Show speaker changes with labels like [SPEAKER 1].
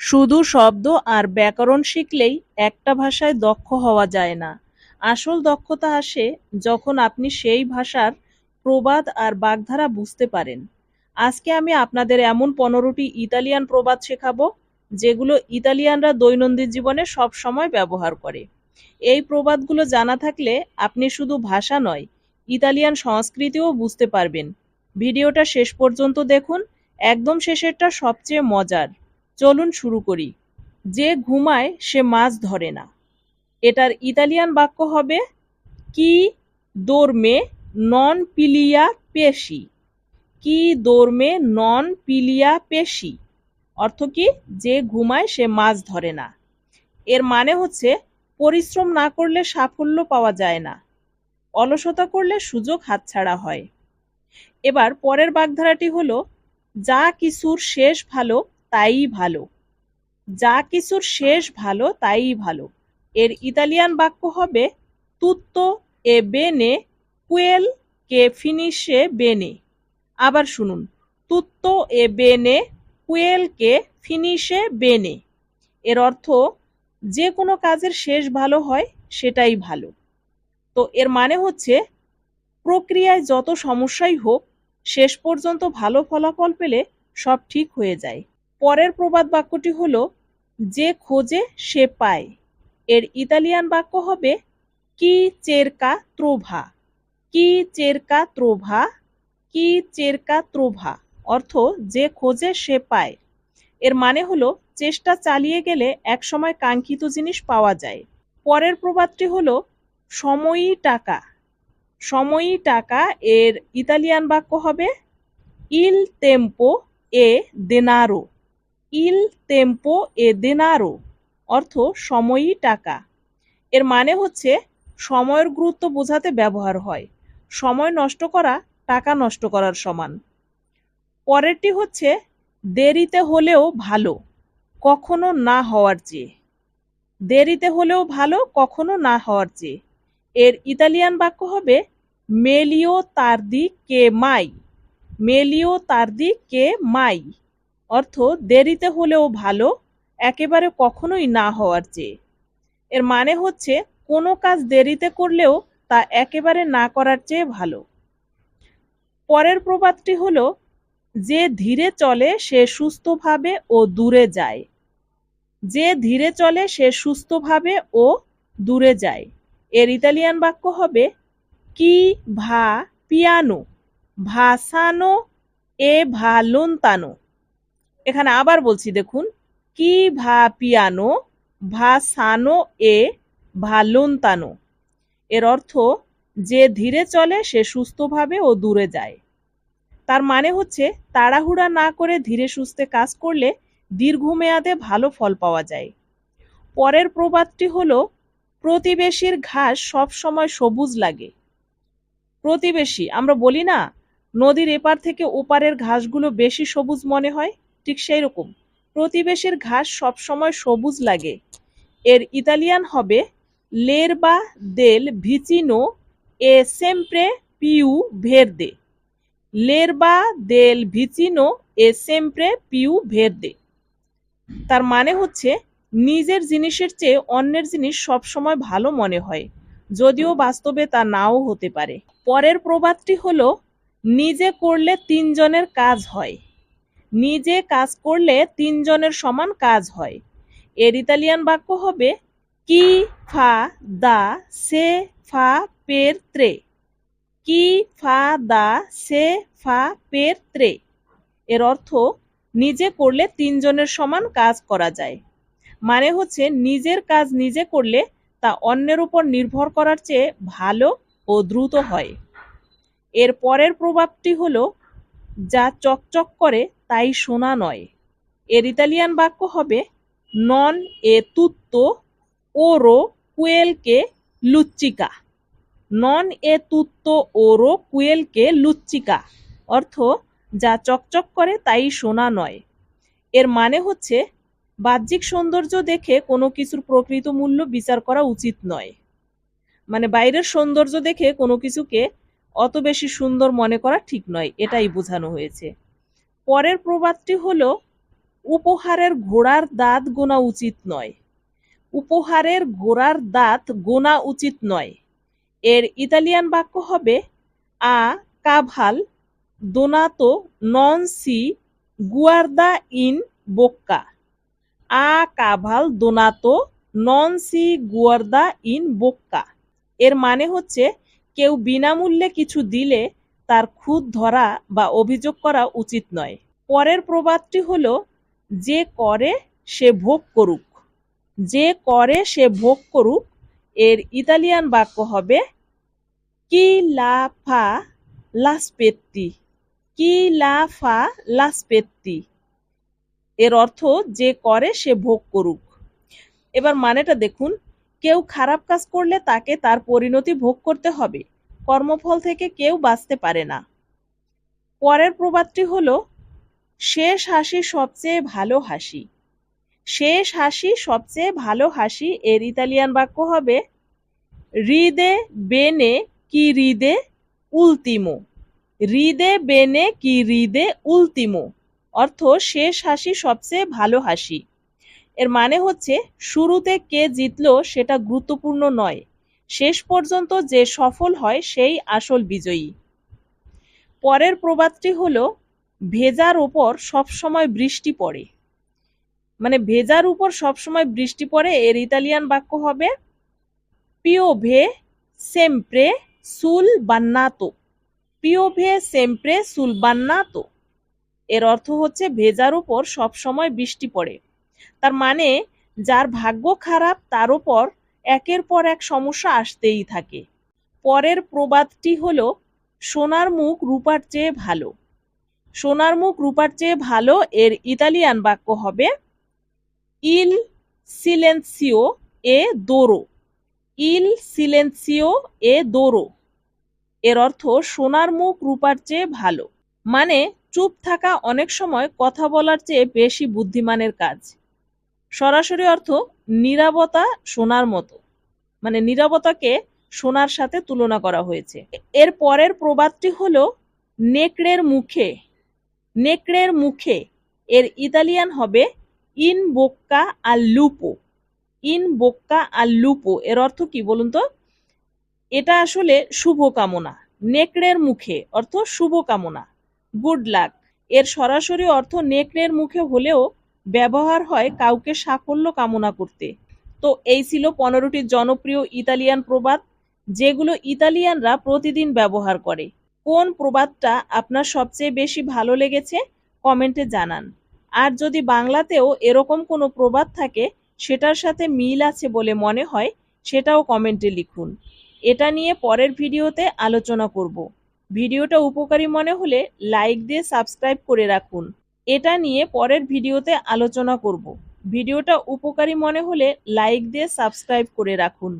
[SPEAKER 1] শুধু শব্দ আর ব্যাকরণ শিখলেই একটা ভাষায় দক্ষ হওয়া যায় না। আসল দক্ষতা আসে যখন আপনি সেই ভাষার প্রবাদ আর বাগধারা বুঝতে পারেন। আজকে আমি আপনাদের এমন 15টি ইতালিয়ান প্রবাদ শেখাবো যেগুলো ইতালিয়ানরা দৈনন্দিন জীবনে সব সময় ব্যবহার করে। এই প্রবাদগুলো জানা থাকলে আপনি শুধু ভাষা নয়, ইতালিয়ান সংস্কৃতিও বুঝতে পারবেন। ভিডিওটা শেষ পর্যন্ত দেখুন, একদম শেষেরটা সবচেয়ে মজার। চলুন শুরু করি। যে ঘুমায় সে মাছ ধরে না। এটার ইতালিয়ান বাক্য হবে কি dorme non pilia pesci। কি dorme non pilia pesci অর্থ কি? যে ঘুমায় সে মাছ ধরে না। এর মানে হচ্ছে পরিশ্রম না করলে সাফল্য পাওয়া যায় না, অলসতা করলে সুযোগ হাতছাড়া হয়। এবার পরের বাগধারাটি হলো যা কিছুর শেষ ভালো তাই ভালো। যা কিছুর শেষ ভালো তাই ভালো। এর ইতালিয়ান বাক্য হবে তুত্তো এ বেনে কুয়েল কে ফিনিশে বেনে। আবার শুনুন, তুত্তো এ বেনে কুয়েল কে ফিনিশে বেনে। এর অর্থ যে কোনো কাজের শেষ ভালো হয় সেটাই ভালো। তো এর মানে হচ্ছে প্রক্রিয়ায় যত সমস্যাই হোক, শেষ পর্যন্ত ভালো ফলাফল পেলে সব ঠিক হয়ে যায়। পরের প্রবাদ বাক্যটি হলো যে খোঁজে সে পায়। এর ইতালিয়ান বাক্য হবে কি চেরকা ত্রোভা। কি চেরকা ত্রোভা। কি চেরকা ত্রোভা অর্থ যে খোঁজে সে পায়। এর মানে হলো চেষ্টা চালিয়ে গেলে একসময় কাঙ্ক্ষিত জিনিস পাওয়া যায়। পরের প্রবাদটি হলো সময়ই টাকা। সময়ই টাকা। এর ইতালিয়ান বাক্য হবে ইল তেম্পো এ দেনারো। ইল তেম্পো এ দেনারো অর্থ সময়ই টাকা। এর মানে হচ্ছে সময়ের গুরুত্ব বোঝাতে ব্যবহার হয়। সময় নষ্ট করা টাকা নষ্ট করার সমান। পরেরটি হচ্ছে দেরিতে হলেও ভালো, কখনো না হওয়ার চেয়ে। দেরিতে হলেও ভালো, কখনো না হওয়ার চেয়ে। এর ইতালিয়ান বাক্য হবে মেলিও তার্দি কে মাই। মেলিও তার্দি কে মাই অর্থ দেরিতে হলেও ভালো, একেবারে কখনোই না হওয়ার চেয়ে। এর মানে হচ্ছে কোনো কাজ দেরিতে করলেও তা একেবারে না করার চেয়ে ভালো। পরের প্রবাদটি হলো যে ধীরে চলে সে সুস্থভাবে ও দূরে যায়। যে ধীরে চলে সে সুস্থভাবে ও দূরে যায়। এর ইতালিয়ান বাক্য হবে কি ভা পিয়ানো ভাসানো এ ভা লোনতানো। এখানে আবার বলছি দেখুন, কি ভা পিয়ানো ভাসানো এ ভা লোনতানো। এর অর্থ যে ধীরে চলে সে সুস্থভাবে ও দূরে যায়। তার মানে হচ্ছে তাড়াহুড়া না করে ধীরে সুস্থে কাজ করলে দীর্ঘমেয়াদে ভালো ফল পাওয়া যায়। পরের প্রবাদটি হলো প্রতিবেশীর ঘাস সব সময় সবুজ লাগে। প্রতিবেশী, আমরা বলি না নদীর এপার থেকে ওপারের ঘাসগুলো বেশি সবুজ মনে হয়, ঠিক সেই রকম প্রতিবেশীর ঘাস সব সময় সবুজ লাগে। এর ইতালিয়ান হবে লেরবা দেল ভিচিনো এ সেম্প্রে পিউ ভেরদে। লেরবা দেল ভিচিনো এ সেম্প্রে পিউ ভেরদে। তার মানে হচ্ছে নিজের জিনিসের চেয়ে অন্যের জিনিস সবসময় ভালো মনে হয়, যদিও বাস্তবে তা নাও হতে পারে। পরের প্রবাদটি হলো নিজে করলে তিনজনের কাজ হয়। নিজে কাজ করলে তিনজনের সমান কাজ হয়। এর ইতালিয়ান বাক্য হবে কি ফা দা সে ফা পের ত্রে। কি ফা দা সে ফা পের ত্রে। এর অর্থ নিজে করলে তিনজনের সমান কাজ করা যায়। মানে হচ্ছে নিজের কাজ নিজে করলে তা অন্যের উপর নির্ভর করার চেয়ে ভালো ও দ্রুত হয়। এর পরের প্রভাবটি হলো যা চকচক করে তাই সোনা নয়। এর ইতালিয়ান বাক্য হবে নন এ তুত্তো ওরো কুয়েলকে লুচ্চিকা। নন এ তুত্তো ওরো কুয়েলকে লুচ্চিকা অর্থ যা চকচক করে তাই সোনা নয়। এর মানে হচ্ছে বাহ্যিক সৌন্দর্য দেখে কোনো কিছুর প্রকৃত মূল্য বিচার করা উচিত নয়। মানে বাইরের সৌন্দর্য দেখে কোনো কিছুকে অত বেশি সুন্দর মনে করা ঠিক নয়, এটাই বোঝানো হয়েছে। পরের প্রবাদটি হলো উপহারের ঘোড়ার দাঁত গোনা উচিত নয়। উপহারের ঘোড়ার দাঁত গোনা উচিত নয়। এর ইতালিয়ান বাক্য হবে আ কাভাল দোনাতো নন সি গুয়ার্দা ইন বোক্কা। আ কাভাল দোনাতো নন সি গুয়ার্দা ইন বোক্কা। এর মানে হচ্ছে কেউ বিনামূল্যে কিছু দিলে তার খুঁত ধরা বা অভিযোগ করা উচিত নয়। পরের প্রবাদটি হলো যে করে সে ভোগ করুক। যে করে সে ভোগ করুক। এর ইতালিয়ান বাক্য হবে কি লা ফা লাসপেত্তি। কি লা ফা লাসপেত্তি। এর অর্থ যে করে সে ভোগ করুক। এবার মানেটা দেখুন, কেউ খারাপ কাজ করলে তাকে তার পরিণতি ভোগ করতে হবে। কর্মফল থেকে কেউ বাঁচতে পারে না। পরের প্রবাদটি হলো শেষ হাসি সবচেয়ে ভালো হাসি। শেষ হাসি সবচেয়ে ভালো হাসি। এর ইতালিয়ান বাক্য হবে রিদে বেনে কি রিদে উলতিমো। রিদে বেনে কি রিদে উলতিমো। অর্থ শেষ হাসি সবচেয়ে ভালো হাসি। এর মানে হচ্ছে শুরুতে কে জিতলো সেটা গুরুত্বপূর্ণ নয়, শেষ পর্যন্ত যে সফল হয় সেই আসল বিজয়ী। পরের প্রবাদটি হলো ভেজার উপর সবসময় বৃষ্টি পড়ে। মানে ভেজার উপর সবসময় বৃষ্টি পড়ে। এর ইতালিয়ান বাক্য হবে পিওভে সেম্প্রে সুল বান্নাতো। পিওভে সেম্প্রে সুল বান্নাতো। এর অর্থ হচ্ছে ভেজার উপর সবসময় বৃষ্টি পড়ে। তার মানে যার ভাগ্য খারাপ তার উপর একের পর এক সমস্যা আসতেই থাকে। পরের প্রবাদটি হলো সোনার মুখ রূপার চেয়ে ভালো। সোনার মুখ রূপার চেয়ে ভালো। এর ইতালিয়ান বাক্য হবে ইল সিলেন্সিও এ দোরো। ইল সিলেন্সিও এ দোরো। এর অর্থ সোনার মুখ রূপার চেয়ে ভালো। মানে চুপ থাকা অনেক সময় কথা বলার চেয়ে বেশি বুদ্ধিমানের কাজ। সরাসরি অর্থ নীরবতা সোনার মতো। মানে নীরবতাকে সোনার সাথে তুলনা করা হয়েছে। এর পরের প্রবাদটি হলো নেকড়ের মুখে। নেকড়ের মুখে। এর ইতালিয়ান হবে ইন বোক্কা আল লুপো। ইন বোক্কা আল লুপো। এর অর্থ কি বলুন তো? এটা আসলে শুভকামনা। নেকড়ের মুখে অর্থ শুভকামনা, গুড লাক। এর সরাসরি অর্থ নেকড়ের মুখে হলেও ব্যবহার হয় কাউকে সাফল্য কামনা করতে। তো এই ছিল 15টি জনপ্রিয় ইতালিয়ান প্রবাদ যেগুলো ইতালিয়ানরা প্রতিদিন ব্যবহার করে। কোন প্রবাদটা আপনার সবচেয়ে বেশি ভালো লেগেছে কমেন্টে জানান। আর যদি বাংলাতেও এরকম কোনো প্রবাদ থাকে সেটার সাথে মিল আছে বলে মনে হয় সেটাও কমেন্টে লিখুন। এটা নিয়ে পরের ভিডিওতে আলোচনা করব। ভিডিওটা উপকারী মনে হলে লাইক দিয়ে সাবস্ক্রাইব করে রাখুন। এটা নিয়ে পরের ভিডিওতে আলোচনা করব। ভিডিওটা উপকারী মনে হলে লাইক দিয়ে সাবস্ক্রাইব করে রাখুন।